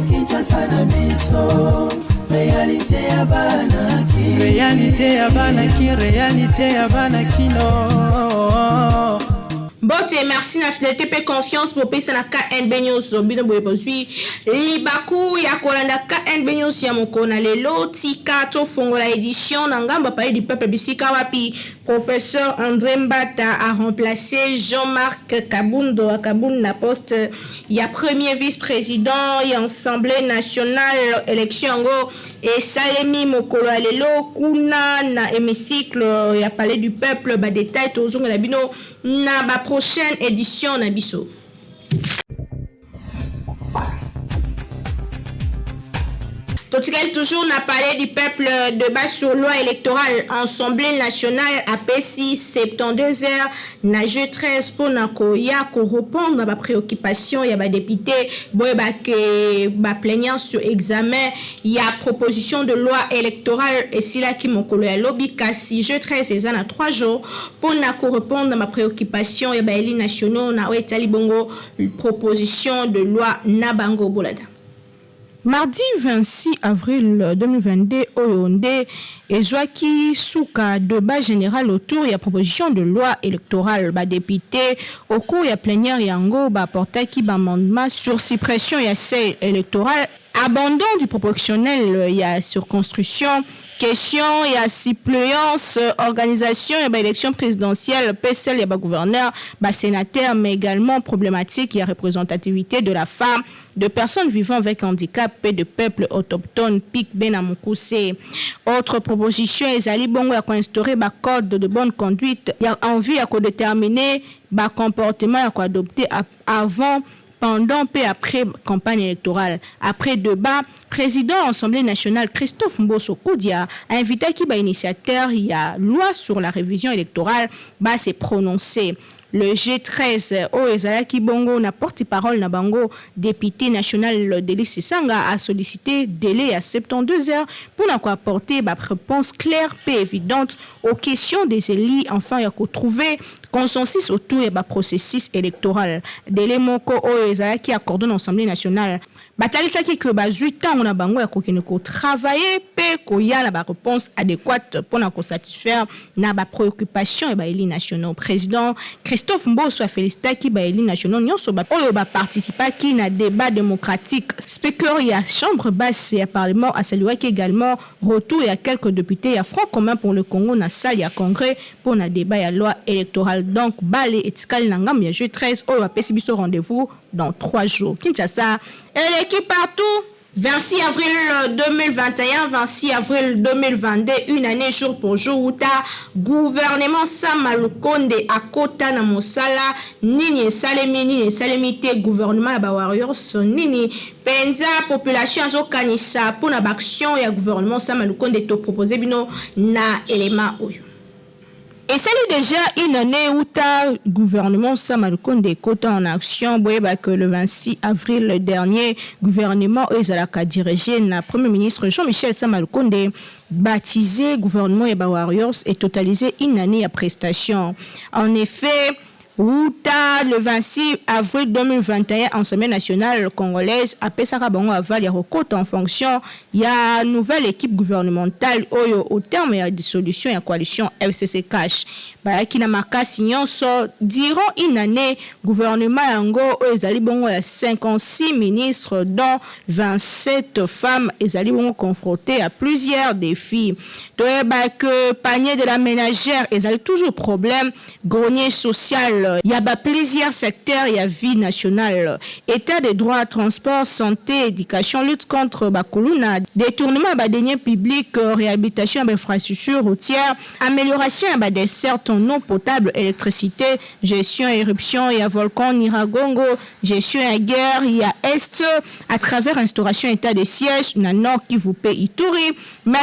Kinshasa na biso réalité ya banaki réalité ya banakino. Bote, merci na fidélité pe confiance pour pesa na KNB News bino boye bozwi libaku ya kolanda KNB News ya mokona lelo tika to fongola édition na ngamba palais du peuple bisika wapi professeur André Mbata a remplacé Jean-Marc Kabundo à Kabund na poste ya premier vice-président et assemblée nationale élection ngo et Salemi mokolo lelo kuna na hémicycle ya palais du peuple ba détail tozonga la bino na ba prochaine édition na biso. Totikali toujours n'a parlé du peuple de base sur loi électorale. Assemblée nationale a PSI 72 heures na jeu 13 pour nakoya ko répondre à ma préoccupation. Il y a des députés que plaignant sur examen. Il y a proposition de loi électorale et si là qui m'ont collé à lobby kasi jeu 13 et à 3 jours pour nako répondre à ma préoccupation. Il y a des élus nationaux na wetali bongo proposition de loi nabango bolada. Mardi 26 avril 2022, Oyonde et Joaki Souka, débat général autour de la proposition de loi électorale. Les députés, au cours de la plénière, Yango, apporté qui amendement sur suppression et essai électoral, abandon du proportionnel, il y a circonscription. Question, il y a suppléance, organisation, il y a élection présidentielle, PSL, il y a gouverneur, sénateur, mais également problématique, il y a représentativité de la femme, de personnes vivant avec handicap et de peuples autochtones, PIC Benamoukousé. Autre proposition, les Ali Bongo a instauré un code de bonne conduite, il y a envie à déterminer un comportement à adopter avant, pendant et après campagne électorale. Après débat, président de l'Assemblée nationale Christophe Mbosso Koudia a invité qui initiateur, il y a loi sur la révision électorale, s'est prononcé. Le G13 Ezalaki Bongo na porte-parole na bango député national de l'Issanga a sollicité délai à 72 heures pour apporter une réponse claire et évidente aux questions des élus enfin il faut trouver consensus autour du processus électoral. Délai moko Ezalaki accordé dans l'Assemblée nationale. Batalisa qui que 8 ans on a bango ya ko travailler pe ko ya la réponse adéquate pour na ko satisfaire na ba préoccupation et ba élus nationaux. Président Christophe Mbosso a félicité qui ba élus nationaux nyonso ba oyo ba participer qui na débat démocratique. Speaker ya chambre basse et parlement a salué également retour il y a quelques députés il y a Front commun pour le Congo na salle ya congrès pour na débat ya loi électorale. Donc balé etikali na ngam ya jeu 13 oyo ba pesi biso rendez-vous dans 3 jours. Kinshasa et l'équipe partout. 26 avril 2021, 26 avril 2022, une année jour pour jour où ta gouvernement Samalukonde à Kota na Mosala, nini salemite gouvernement ba warriors nini penza population azo kanisa pour na action ya gouvernement Samalukonde to proposer bino na élément oyo. Et c'est déjà une année où le gouvernement Samalukonde est en action. Que le 26 avril dernier, le gouvernement a dirigé le Premier ministre Jean-Michel Samalukonde baptisé le gouvernement Eba Warriors et totalisé une année à prestation. En effet, le 26 avril 2021, Assemblée nationale congolaise a Pesara Bango Aval ya recote en fonction il y a une nouvelle équipe gouvernementale au terme de la dissolution de la coalition FCC Cash. Qui n'a marqué nyonso durant une année gouvernement yango ezali bongo ya 56 ministres dont 27 femmes ezali bongo confrontées à plusieurs défis. Que panier de la ménagère ezali toujours problème, grenier social, il y a plusieurs secteurs, il y a vie nationale, état des droits, transport, santé, éducation, lutte contre bakuluna, détournement à deniers publics, réhabilitation à infrastructures routières, amélioration à dessertes en eau potable, électricité, gestion éruption, il y a volcan Niragongo, gestion à guerre, il y a Est, à travers instauration état de siège, na Nord qui vous paye Ituri, mais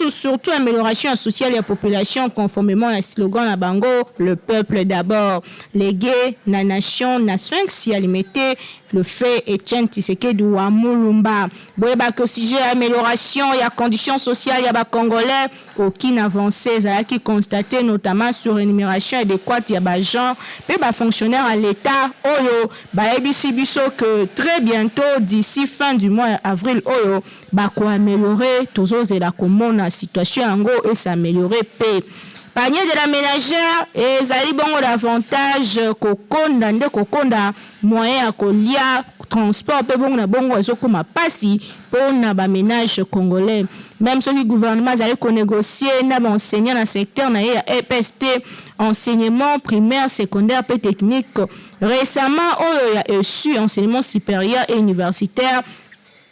surtout amélioration sociale et la population conformément à un slogan à Bango, le peuple d'abord. légué na nation na Sphinx ya limité le fait Etienne Tshisekedi wa Mulumba. Boyeba que sujet amélioration ya conditions sociales ya ba Congolais aucune avancée qui constaté notamment sur énumération adéquate ya ba gens pe ba fonctionnaires à l'état oyo ba ebisi biso que très bientôt d'ici fin du mois avril oyo ba ko améliorer tozo la komona situation yango et s'améliorer pe panier de la ménagère et ezali bongo davantage kokonda nde kokonda moyen ya kolia transport pe bongo na bongo ezokoma pasi pona ba ménage congolais. Même ce que le gouvernement a négocié na ba enseignant na secteur na ya EPST enseignement primaire, secondaire et technique. Récemment oyo ya reçu enseignement supérieur et universitaire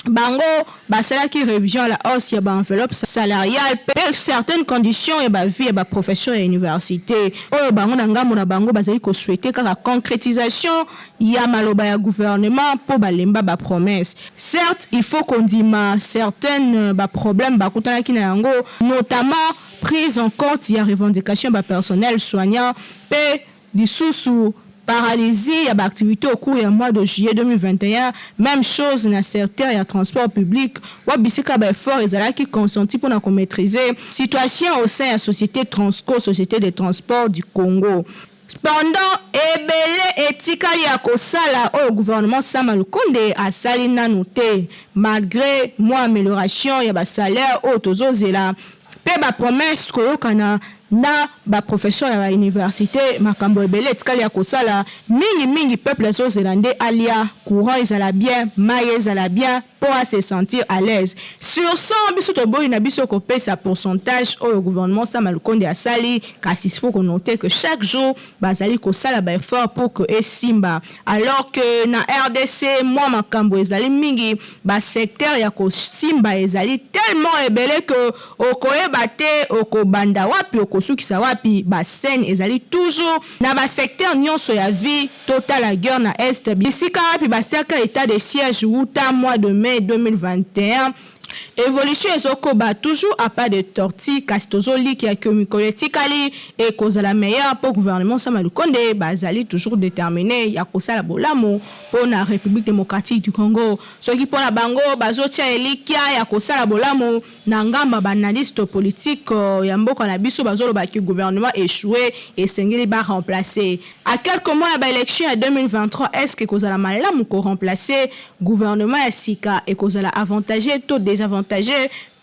bango basala qui révision à la hausse ya ba enveloppe salariale per certaines conditions et ba vie et ba professeur à université oyo bango na ngambo na bango bazali ko souhaiter kaka concrétisation ya maloba ya gouvernement pour balemba ba promesse. Certes il faut qu'on dima certaines ba problèmes ba kutana ki na yango notamment prise en compte ya revendication ba personnel soignant pe disusu paralysie à l'activité au cours du mois de juillet 2021. Même chose dans le secteur et transport public. Wabisika ba effort ezala qui consenti pour nous maîtriser situation au sein de la société Transco, société de transport du Congo. Cependant, ebele etikali ya kosala au gouvernement Sama Lukonde a sali nanu te malgré moi amélioration ya ba salaire au tozozela pe ba promesse ko kana na ba professeur ya université makambo ebele etikali ya kosala mingi peuple zélandais alia courant ezala bien maye ezala bien pour se sentir à l'aise. Sur 100 biso to boy na biso ko pesa pourcentage au gouvernement Sama Lukonde a sali kasi il faut qu'on noter que chaque jour bazali ko sala ba effort pour que esimba alors que na RDC moi makambo ezali mingi ba secteur ya ko simba ezali tellement ebele que okoyeba te okobanda wapi okosukisa wapi ba scène ezali toujours na ba secteur nyonso ya vie total la guerre na est bisika wapi ba cercle état de siège uta mois de mai 2021. Évolution ezokoba toujours à pas de torti kastozoli qui a communiqué et cause la meilleure pour gouvernement Sama Lukonde bazali toujours déterminé ya kosala bolamu pour la République démocratique du Congo ce qui pour la bango bazotia elikia ya kosala bolamu na ngamba banaliste politique ya mboka na biso bazolo ba ki gouvernement échoué et sengeli ba remplacer à quelques mois ba élection en 2023 est-ce que cause la malamu ko remplacer gouvernement ya sika et cause la avantagé tout désavantagé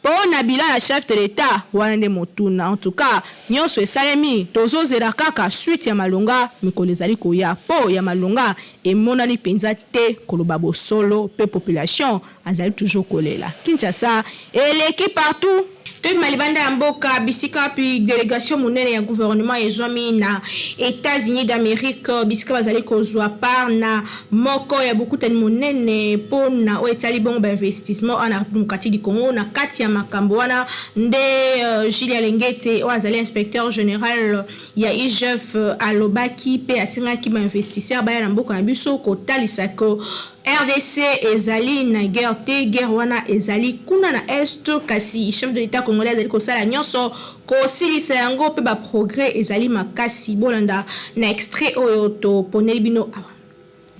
pour Nabila la chef de l'État Wande Motuna en tout cas nyonso esalemi tozozela kaka suite ya malonga mikolo ezali koya po ya malonga emonani penza te koloba bosolo pe population azali toujours kolela Kinshasa et l'équipe partout. Tout malibanda ya mboka bisika puis délégation monene ya gouvernement ezwami na États-Unis d'Amérique bisika bazali kozwa par na moko ya beaucoup tani monene pona o etali bon ba investissement en République du Congo na kati ya makambo wana nde Julien Lengete o azali inspecteur général ya IGF alobaki pe asengaki ba investisseur ba ya mboka na biso ko talisa ko RDC ezali na guerre wana ezali kuna na est kasi chef de l'État congolais ezali kosala nyonso kosilisa yango pe ba progrès ezali makasi bolanda na extrait oyo to poneli bino awa.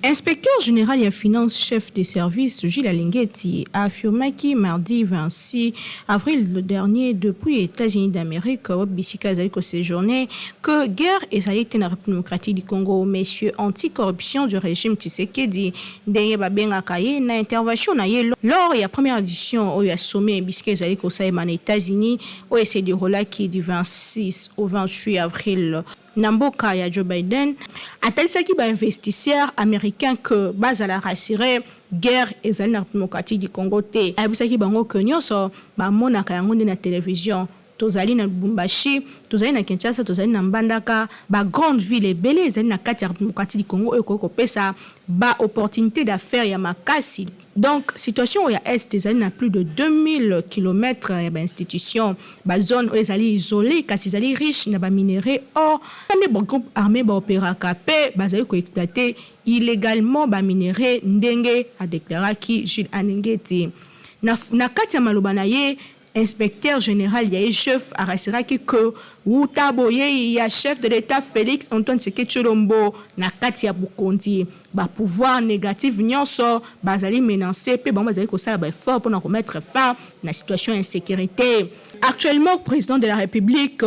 Inspecteur général et finance chef des services Gilles Alingeti a affirmé que mardi 26 avril le dernier depuis les États-Unis d'Amérique bisika zaliko séjourné que guerre et salité na République démocratique du Congo messieurs anticorruption du régime Tshisekedi ndenge babenga kaye na intervention na ye lors ya première édition au ya sommet bisika zaliko sa na États-Unis au essai du relaki du 26 au 28 avril Namboka ya Joe Biden atalisaki ba investisseurs américains que bazala rassurer guerre ezali na démocratique du Congo te abisaki bango que nyonso ba monaka yango na télévision tozali na Lubumbashi tozali na Kinshasa tozali na Mbandaka ba grande ville ebele ezali na kati ya démocratique du Congo e ko pesa ba opportunité d'affaires ya makasi. Donc situation ya est ezali na plus de 2000 km ya ba institution ba zone ezali isolée kasi ezali riche na ba minéraux or les groupe armé ba opéraka pe bazali ko exploiter illégalement ba minéraux ndenge a déclaré ki Gilles Anengeti na kati ya maloba na ye inspecteur général ya chef arasiraki que Wutaboye ya chef de l'État Félix Antoine Tshisekedi Tshilombo na kati ya Bukondi ba pouvoir négatif nyonso bazali menacé pe bango bazali kosala ba effort pour mettre fin na situation d'insécurité. Actuellement, président de la République,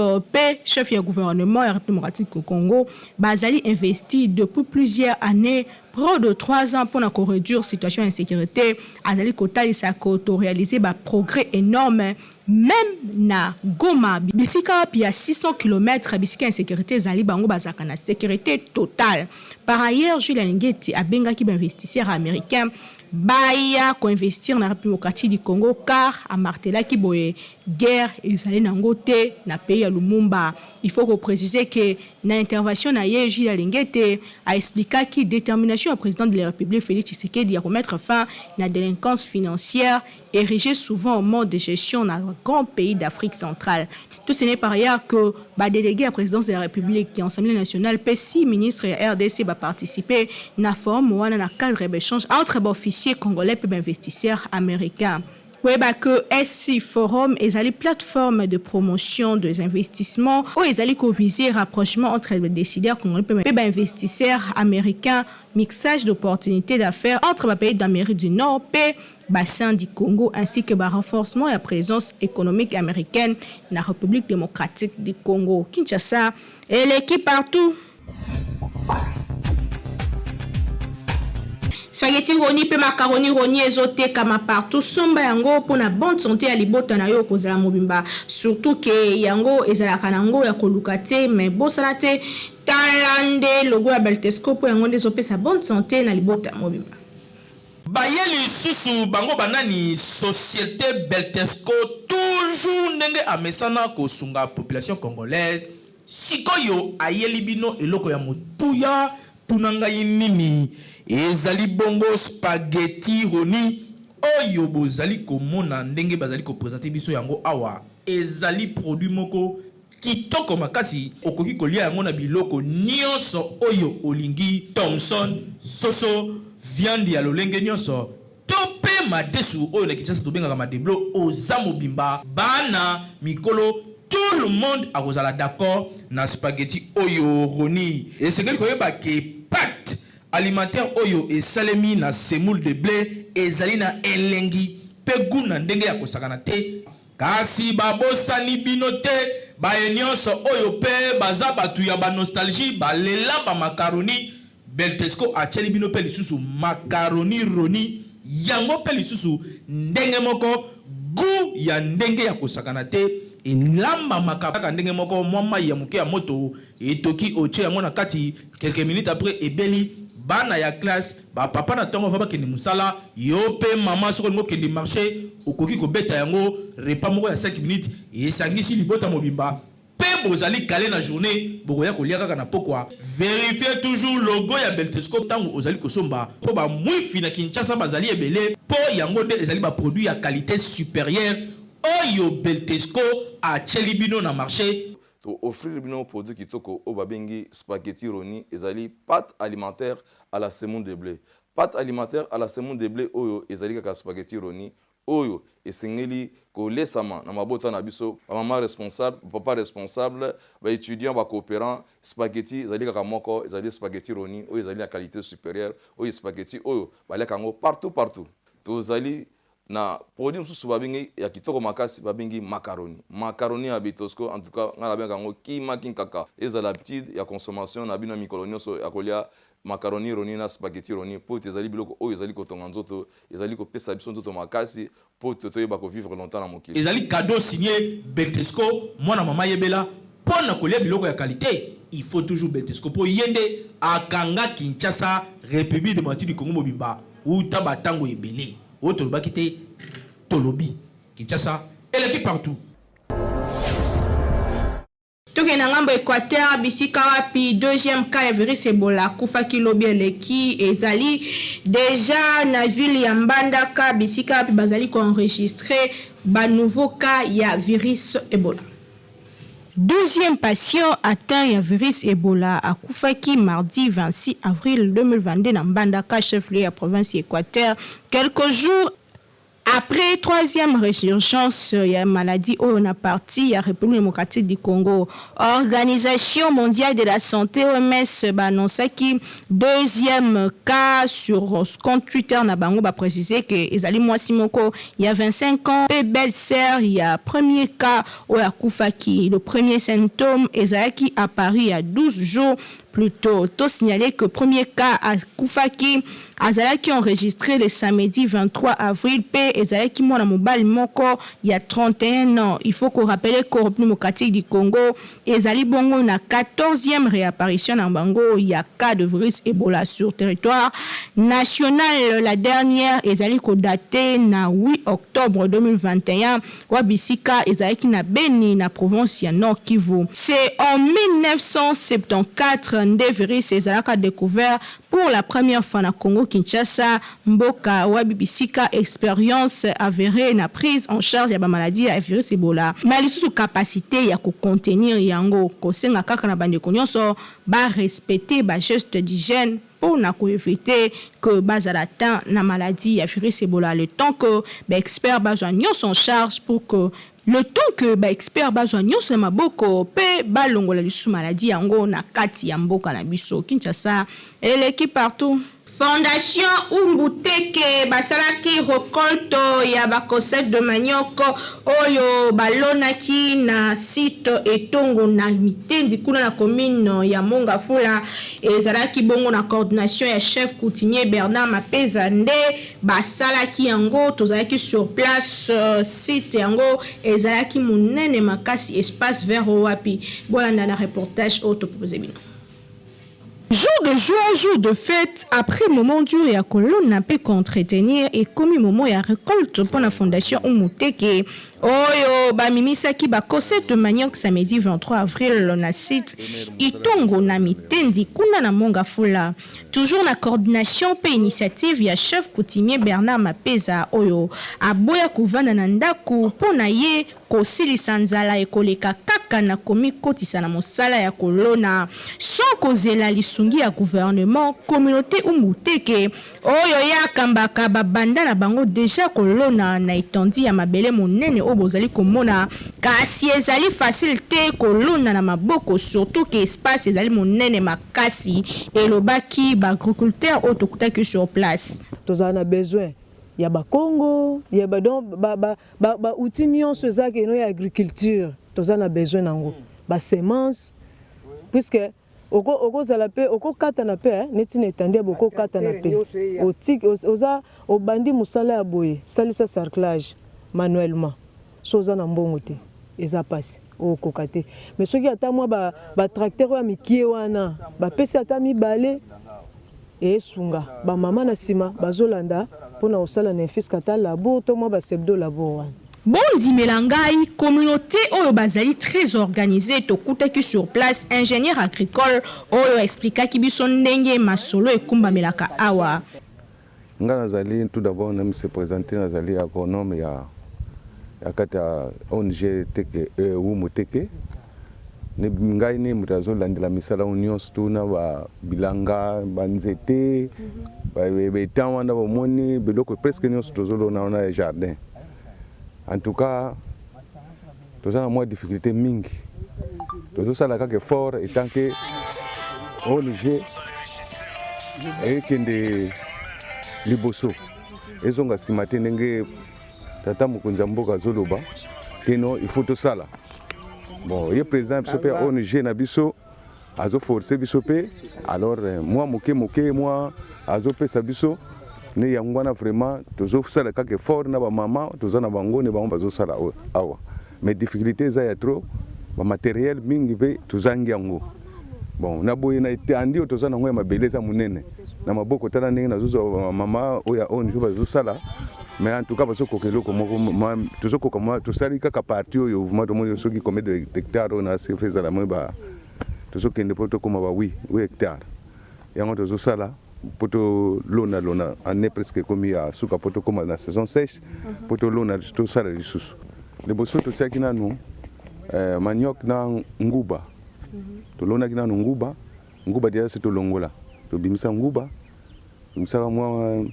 chef du gouvernement démocratique du Congo, bazali investi depuis plusieurs années, près de 3 ans pour réduire la situation d'insécurité. Azali Kota, il s'est réalisé un progrès énorme. Même na Goma, bisika pia 600 km, bisika insécurité, zali bango bazaka na sécurité totale. Par ailleurs, Julien Ngeti a benga ki investisseur américain. Baya ko investir na République du Congo car a martela ki boye guerre ezali nango te na pays ya Lumumba. Il faut préciser que na intervention na Yeji ya Lingete a expliqué que détermination du président de la République Félix Tshisekedi à remettre fin na délinquance financière érigée souvent au mode de gestion dans un grand pays d'Afrique centrale. Tout ce n'est par ailleurs que ba délégué à la présidence de la République qui est Assemblée nationale PSI ministre et RDC va participer na forum ou na cadre d'échange entre officiers congolais et investisseurs américains. Oui, que SI Forum est une plateforme de promotion des investissements où ils allaient viser rapprochement entre les décideurs congolais et les investisseurs américains, mixage d'opportunités d'affaires entre les pays d'Amérique du Nord et bassin du Congo ainsi que le renforcement et la présence économique américaine dans la République démocratique du Congo. Kinshasa et l'équipe partout. Spaghetti roni pe macaroni roni ezote kama partout somba yango pour na bonne santé ya libota na yo kozala mobimba surtout que yango ezalaka nango ya koluka te mais bosana te talande logo ya Beltesco po yango ndezopesa bonne santé na libota mobimba. Bayeli susu bango banani société Beltesco toujours ndenge amesana kosunga population congolaise sikoyo ayeli bino eloko ya motuya tunanga nini ezali bongo spaghetti roni oyo bozali komona ndenge bazali ko présenter biso yango awa ezali produit moko kitoko makasi okoki kolia yango na biloko nyonso oyo olingi Thomson soso viande ya lolenge nyonso tope madesu oyo na Kinshasa tobengaka madeblo oza mobimba bana mikolo tout le monde a kozala d'accord na spaghetti oyo roni esengeli koyeba ke pâte alimentaire oyo esalemi na semoule de blé ezali na elengi pe guna ndenge ya kosakana te kasi babosani bino te baye nyonso oyo pe baza batu ya ba nostalgie balela ba macaroni Beltesco acheli bino pe lisusu macaroni roni yango pe lisusu ndenge moko gu ya ndenge ya kosakana te elamba makabaka ndenge moko mwama ya muke ya moto etoki oche yango na kati quelques minutes après ebeli bana ya classe ba papa na tongo va kende musala yo pe mama soko ngo kende marché okoki ko beta yango repas moko ya 5 minutes esangisi libota mobimba pe bozali kale na journée bokoya kolia kaka na pokwa vérifiez toujours logo ya Beltesco tango ozali kosomba po ba mwifi na Kinshasa bazali ebele po yango nde ezali ba produit ya qualité supérieure oyo Beltesco a chelibino na marché to offrir bino produit kitoko o babengi spaghetti roni ezali pâte alimentaire à la semoule de blé. Pâte alimentaire à la semoule de blé oyo ezali kaka spaghetti roni oyo esengeli ko lesama na mabota na biso maman responsable papa responsable ba étudiant ba coopérant spaghetti ezali kaka moko ezali spaghetti roni oyo ezali la qualité supérieure oyo spaghetti oyo baleka ngo partout to zali na produit mususu babingi ya kitoko makasi babingi macaroni ya Beltesco en tout cas ngala benga ngo kima kinkaka ezala habitude ya consommation na bino mikolo nyonso ya kolia macaroni roni na spaghetti roni po ezali biloko oyo ezali kotonga nzoto ezali kopesa biso nzoto makasi po toyeba ko vivre longtemps na mokili ezali cadeau signé Beltesco mwana mama yebela pona kolia biloko ya qualité il faut toujours Beltesco po yende akanga Kinshasa République démocratique du Congo mobimba uta batango ebele autre bakité Tolobi Kinshasa et l'équipe partout. Toke na ngambo Équateur bisika wapi deuxième cas ya virus Ebola kufaki lobi eleki ezali déjà na ville ya Mbandaka bisika wapi bazali ko enregistrer ba nouveau cas ya virus Ebola. Deuxième patient atteint ya virus Ebola à Koufaki mardi 26 avril 2022 na Mbandaka chef-lieu ya province Équateur quelques jours Après troisième résurgence, il y a maladie où on a parti, il y a République démocratique du Congo. Organisation mondiale de la santé, OMS, annonce qu'il deuxième cas sur compte Twitter, n'a pas précisé que Ezali Mwasimoko, il y a 25 ans, belle-sœur, il y a premier cas où Akufaki, le premier symptôme, Ezali à Paris il y a 12 jours. Plutôt, tout signaler que premier cas à Koufaki, Azalaki enregistré le samedi 23 avril, P. Ezalaki Mwana Mobile Moko, il y a 31 ans. Il faut qu'on rappelle que le République démocratique du Congo, Ezali Bongo, na 14e réapparition en Bango, il y a cas de virus Ebola sur territoire national. La dernière, Ezali daté na 8 octobre 2021, Wabisika, Ezalaki na Beni, na province ya Nord Kivu. C'est en 1974, Ndevirus Ezalaka découvert pour la première fois na Congo Kinshasa, Mboka Wabibisika expérience avérée na prise en charge ya ba maladie ya virus Ebola. Mais sous capacité ya ko contenir yango ko senga kaka na bande nyonso ba respecter ba geste d'hygiène pour na ko éviter que bazalata na maladie ya virus Ebola le temps que ba expert bazwa nyonso en charge pour que le temps que ba expert bazwa nyonso na maboko pe balongola lisu maladie yango na kati ya mboka na biso Kinshasa et l'équipe partout. Fondation Umbuteke basalaki récolte ya bakosette de manioc oyo balonaki na site etongo na mitendi kuna na commune ya Mongafula ezalaki bongo na coordination ya chef coutumier Bernard Mapeza nde basalaki yango tozalaki sur place site yango ezalaki munene makasi espace vert wapi bolanda na reportage auto proposé bino. Jour de joie, jour de fête, après moment dur et à colonne n'a pu qu'entretenir et comme moment et à récolte pour la fondation Umuteke. Oyo bamimisaki bakosette de manioc samedi 23 avril na site Itongo na mitendi kuna na Mongafula. Toujours la coordination pe initiative ya chef coutumier Bernard Mapeza oyo aboya kuvanda na ndaku pona ye kosilisa nzala ekoleka kaka na komi kotisa na mosala ya kolona sans kozela lisungi ya gouvernement communauté Umuteke oyo ya kambaka babanda na bango déjà kolona na étendue ya mabele monene bozali komona kasi ezali facile te kolona na maboko surtout que espace ezali monene makasi elobaki ba agriculteur autokutaki sur place. Tozana besoin ya ba Congo ya ba don ba outil nyonso ezaki no ya agriculture tozana besoin nango ba semence puisque oko zala pe oko kata na pe neti na etandia boko kata na pe otik oza obandi musala ya boye salisa cerclage manuellement soza na mbongo te eza pasi okoka te mais soki ata mwa ba tracteur ya mikie wana ba pesi ata mibale esunga ba mama na sima bazolanda pona osala na fiska ta labo to mwa ba sebdo labo wana. Bondi Melangai, communauté oyo bazali très organisée tokutaki sur place ingénieur agricole oyo expliquer ki biso ndenge masolo ekumba melaka awa. Nga nazali tout d'abord na me se présenter nazali agronome ya kata ONG teke Umuteke ne ngai ne mutazo landela misala union stuna ba bilanga banzete ba betawanda ba moni biloko presque nyonso tozolo na jardin. En tout cas, nous avons moins de difficultés mingi. Nous avons des efforts et tant que ONG et que des liboso. Ils ont aussi maintenu tata mukunzamboka zoloba que non il faut tout ça là. Bon, il y a présent sur ONG na biso azo forcer biso pe alors moi moke moi azo pe sabiso ne yangwana vraiment tozo sala kake fort na ba mama tozo na bango ne ba bazo sala awa mais difficulté za ya trop ba matériel mingi pe tozangi yango bon na boye na andi tozo na ngwe mabeleza munene na maboko tala ndenge na zuzo mama oya on juba zo sala mais en tout cas bazo kokelo ko tozo ko kama tosali kaka parti oyo mouvement de monde soki combien de hectares na se feza la moi ba tozo kende poto koma ba 8 hectares yango tozo sala poto lona année presque comme ya suka poto comme la saison sèche poto lona tout ça les sous les bosso to saki nanu manioc na nguba to lona kina nguba dia c'est to longola to bimisa nguba bimisa moi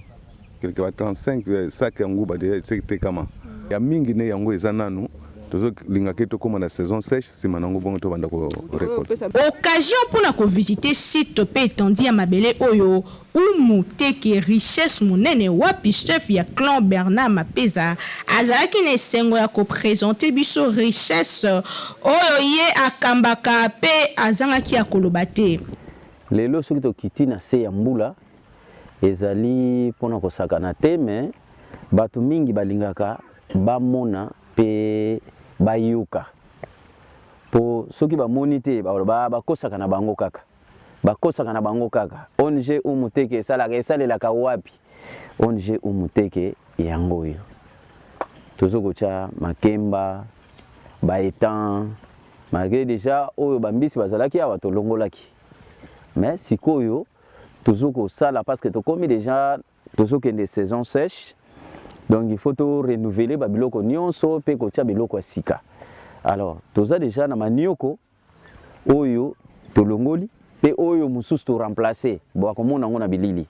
quelque 35 sac yango ba de te kama ya mingi ne yango ezananu tozo lingaki to comme la saison sèche sima nango bongo to banda ko récolte. Occasion pour na ko visiter site pe étendu ya mabele oyo umuteke richesse monene wapi chef ya clan Bernard Mapeza azalaki na esengo ya ko présenter biso richesse oyo ye akambaka pe azangaki ya koloba te. Lelo soki tokiti na se ya mbula ezali pona kosakana te mais bato mingi balingaka bamona pe bayuka po soki bamoni te bakosaka na bango kaka ONG umuteke esalelaka wapi ONG umuteke yango oyo tozokocha makemba baetan malgré déjà oyo bambisi bazalaki awa tolongolaki mais sikoyo tozoko sala parce que tokomi déjà tozokende saison sèche. Donc il faut tout renouveler babiloko nyonso pe kotia biloko asika. Alors toza déjà na manioko oyo tolongoli pe oyo mususu to remplacer bo akomona ngona bilili.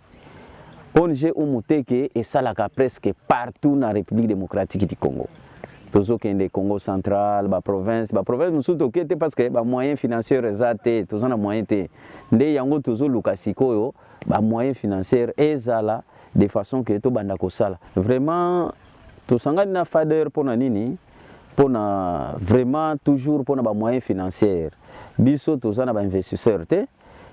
ONG umuteke esalaka presque partout na République démocratique du Congo. Tozo kende Congo central, ba province mususu to kete parce que ba moyens financiers rezate, toza na moyen te. Nde yango tozo lukasiko yo ba moyens financiers ezala de façon que to banda ko sala. Vraiment to sangani na FADER pona nini? Pona vraiment toujours pona ba moyens financiers. Biso toza na ba investisseurs te.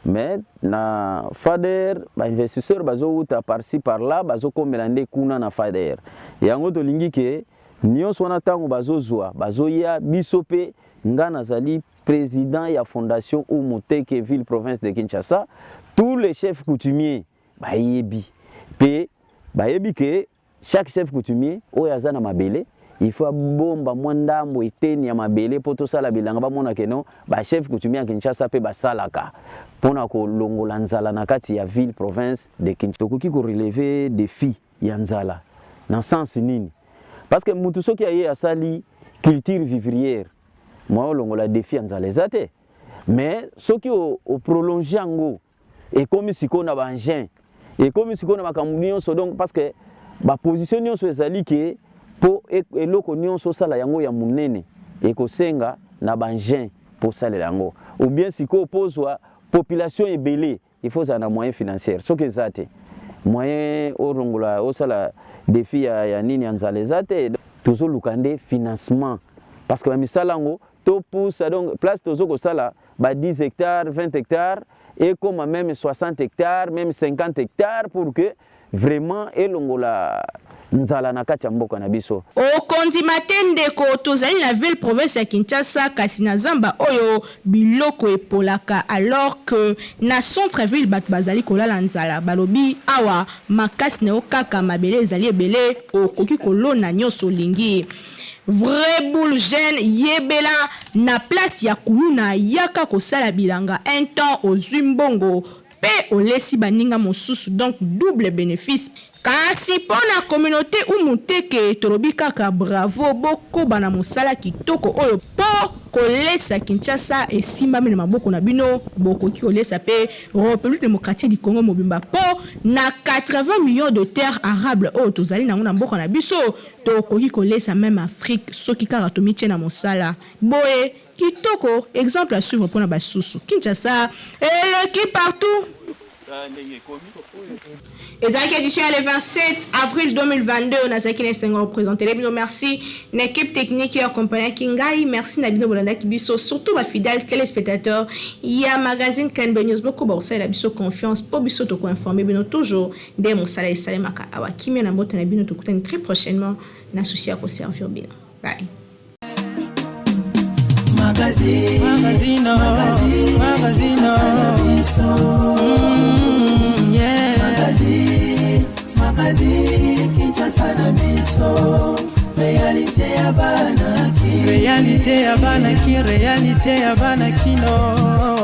Mais na FADER ba investisseurs bazo uta par-ci par-là bazo komelande kuna na FADER. Yango to lingi ke nyonso wana tango bazo zwa bazo ya biso pe ngana zali président ya fondation Umuteke ville province de Kinshasa. Tous les chefs coutumiers bayebi pe bayebi ke chaque chef coutumier oyo aza na mabele il faut bomba mwandambo eteni ya mabele poto sala bilanga ba mona keno ba chef coutumier ya Kinshasa pe basalaka pona ko longola nzala na kati ya ville province de Kinshasa. Tokoki ko relever défi ya nzala na sens nini parce que mutu soki aye asali culture vivrière moi longola défi ya nzala ezate mais soki o prolonger ngo et comme siko na ba engin et comme siko na makambo nyonso donc parce que ba position nyonso ezali ke po eloko nyonso sala yango ya munene ekosenga na ba engin pour salela yango ou bien siko opozwa population ebele il faut ça na moyen financier soki ezate moyen orongola osala défi ya nini ya nzala ezate tozo lukande financement parce que ba misala ngo to pousse donc place tozo ko sala ba 10 hectares 20 hectares et comme même 60 hectares, même 50 hectares pour que vraiment elongola nzala na kati ya mboka na biso. Okondi matende ko tozali na ville province ya Kinshasa kasi na zamba oyo biloko epolaka alors que na centre ville bat bazali kolala nzala balobi awa makasi na okaka mabele ezali ebele okoki kolona nyoso lingi. Vrai boule jeune yebela na place ya kuluna yaka kosala bilanga un temps aux Zimbongo pe olesi baninga mosusu donc double bénéfice. Kasi pona communauté umuteke tolobi kaka bravo boko bana mosala kitoko oyo po kolesa Kinshasa esimba mena maboko na bino boko ki kolesa pe République démocratique du Congo mobimba po na 80 millions de terres arables oyo tozali nango na mboka na biso to koki kolesa même Afrique soki kaka tomitie na mosala boye kitoko exemple à suivre pona basusu Kinshasa et qui partout. Ezaki édition le 27 avril 2022 on a Zaki Nessengo représenté les bino merci l'équipe technique qui accompagne Kingai merci na bino bolanda kibiso surtout ba fidèles téléspectateurs il y a magazine Kanbe News beaucoup ba osala biso confiance pour biso to ko informer bino toujours des mon salaire salemaka awa kimia na mbote na bino to kutani très prochainement na souci à ko servir bino bye. Magazine Kinshasa na biso réalité ya bana ki réalité ya bana kino